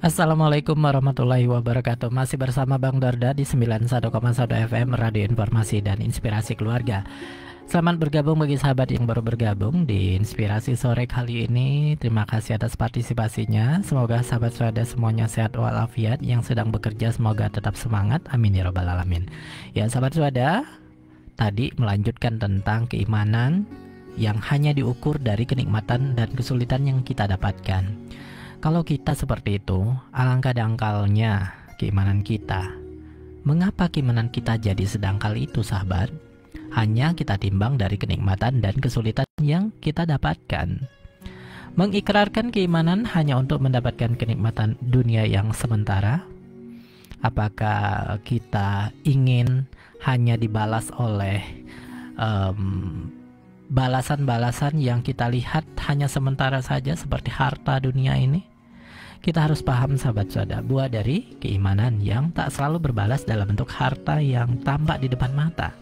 Assalamualaikum warahmatullahi wabarakatuh. Masih bersama Bang Darda di 91,1 FM Radio Informasi dan Inspirasi Keluarga. Selamat bergabung bagi sahabat yang baru bergabung di Inspirasi Sore kali ini. Terima kasih atas partisipasinya. Semoga sahabat-sahabat semuanya sehat walafiat. Yang sedang bekerja semoga tetap semangat. Amin ya rabbal alamin. Ya sahabat-sahabat, tadi melanjutkan tentang keimanan yang hanya diukur dari kenikmatan dan kesulitan yang kita dapatkan. Kalau kita seperti itu, alangkah dangkalnya keimanan kita. Mengapa keimanan kita jadi sedangkal itu, sahabat? Hanya kita timbang dari kenikmatan dan kesulitan yang kita dapatkan. Mengikrarkan keimanan hanya untuk mendapatkan kenikmatan dunia yang sementara? Apakah kita ingin hanya dibalas oleh balasan-balasan yang kita lihat hanya sementara saja seperti harta dunia ini? Kita harus paham sahabat-sahabat, buah dari keimanan yang tak selalu berbalas dalam bentuk harta yang tampak di depan mata.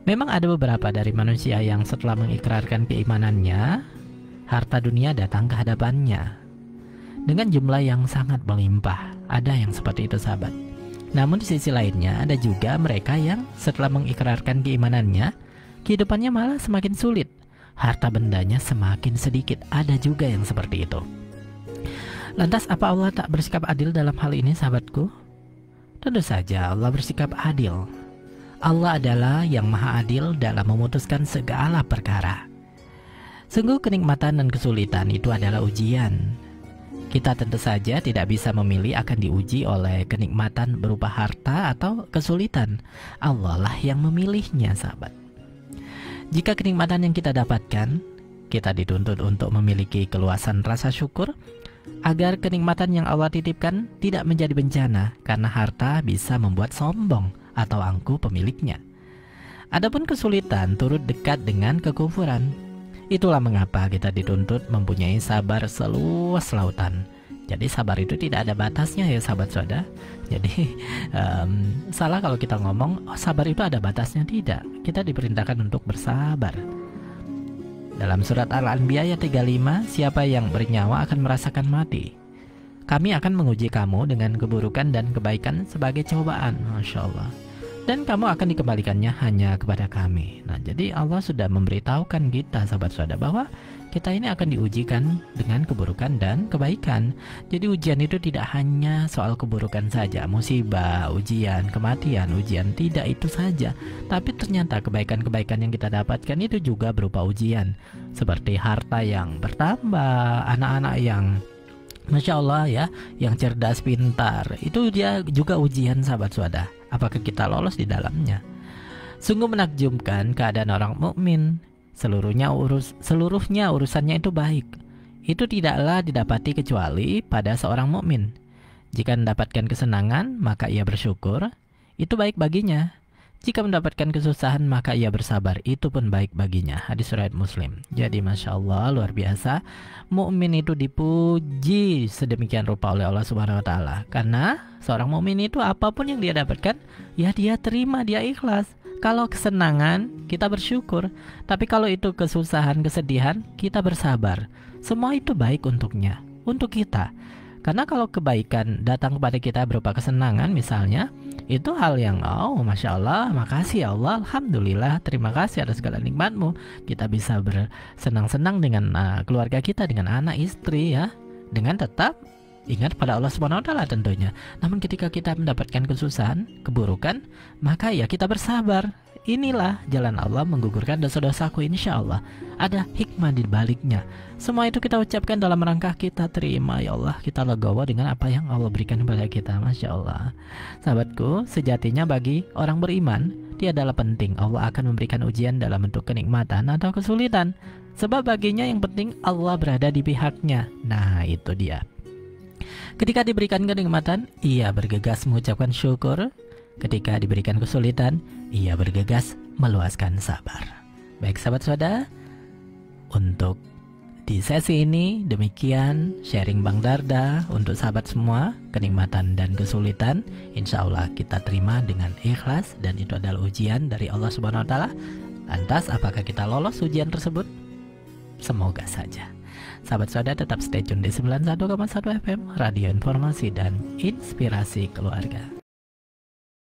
Memang ada beberapa dari manusia yang setelah mengikrarkan keimanannya, harta dunia datang ke hadapannya dengan jumlah yang sangat melimpah. Ada yang seperti itu sahabat. Namun di sisi lainnya ada juga mereka yang setelah mengikrarkan keimanannya, kehidupannya malah semakin sulit. Harta bendanya semakin sedikit. Ada juga yang seperti itu. Lantas apa Allah tak bersikap adil dalam hal ini sahabatku? Tentu saja Allah bersikap adil. Allah adalah yang maha adil dalam memutuskan segala perkara. Sungguh kenikmatan dan kesulitan itu adalah ujian. Kita tentu saja tidak bisa memilih akan diuji oleh kenikmatan berupa harta atau kesulitan. Allah lah yang memilihnya sahabat. Jika kenikmatan yang kita dapatkan, kita dituntut untuk memiliki keluasan rasa syukur agar kenikmatan yang Allah titipkan tidak menjadi bencana, karena harta bisa membuat sombong atau angkuh pemiliknya. Adapun kesulitan turut dekat dengan kekufuran. Itulah mengapa kita dituntut mempunyai sabar seluas lautan. Jadi sabar itu tidak ada batasnya ya sahabat saudara. Jadi salah kalau kita ngomong sabar itu ada batasnya. Tidak. Kita diperintahkan untuk bersabar. Dalam surat Al-Anbiya ayat 35, siapa yang bernyawa akan merasakan mati. Kami akan menguji kamu dengan keburukan dan kebaikan sebagai cobaan. Masya Allah. Dan kamu akan dikembalikannya hanya kepada kami. Nah, jadi Allah sudah memberitahukan kita sahabat saudara bahwa kita ini akan diujikan dengan keburukan dan kebaikan. Jadi ujian itu tidak hanya soal keburukan saja, musibah, ujian, kematian, ujian, tidak itu saja. Tapi ternyata kebaikan-kebaikan yang kita dapatkan itu juga berupa ujian. Seperti harta yang bertambah, anak-anak yang Masya Allah ya, yang cerdas pintar, itu dia juga ujian sahabat saudara. Apakah kita lolos di dalamnya? Sungguh menakjubkan keadaan orang mukmin. Seluruhnya urusannya itu baik. Itu tidaklah didapati kecuali pada seorang mukmin. Jika mendapatkan kesenangan, maka ia bersyukur, itu baik baginya. Jika mendapatkan kesusahan, maka ia bersabar, itu pun baik baginya. Hadis riwayat Muslim. Jadi Masya Allah, luar biasa. Mukmin itu dipuji sedemikian rupa oleh Allah Subhanahu Wa Taala. Karena seorang mukmin itu apapun yang dia dapatkan, ya dia terima, dia ikhlas. Kalau kesenangan, kita bersyukur. Tapi kalau itu kesusahan, kesedihan, kita bersabar. Semua itu baik untuknya, untuk kita. Karena kalau kebaikan datang kepada kita berupa kesenangan misalnya, itu hal yang Masya Allah, makasih ya Allah, Alhamdulillah, terima kasih atas segala nikmatmu. Kita bisa bersenang-senang dengan keluarga kita, dengan anak istri ya, dengan tetap ingat pada Allah Subhanahu Wa Taala tentunya. Namun ketika kita mendapatkan kesusahan, keburukan, maka ya kita bersabar. Inilah jalan Allah menggugurkan dosa-dosaku, insya Allah. Ada hikmah di baliknya. Semua itu kita ucapkan dalam rangka kita terima, ya Allah. Kita legowo dengan apa yang Allah berikan kepada kita, Masya Allah. Sahabatku, sejatinya bagi orang beriman, dia adalah penting Allah akan memberikan ujian dalam bentuk kenikmatan atau kesulitan. Sebab baginya yang penting Allah berada di pihaknya. Nah, itu dia. Ketika diberikan kenikmatan, ia bergegas mengucapkan syukur. Ketika diberikan kesulitan, ia bergegas meluaskan sabar. Baik sahabat saudara, untuk di sesi ini demikian sharing Bang Darda untuk sahabat semua. Kenikmatan dan kesulitan insya Allah kita terima dengan ikhlas, dan itu adalah ujian dari Allah Subhanahu Wa Taala. Lantas apakah kita lolos ujian tersebut? Semoga saja. Sahabat Soda tetap stay tune di 91,1 FM Radio Informasi dan Inspirasi Keluarga.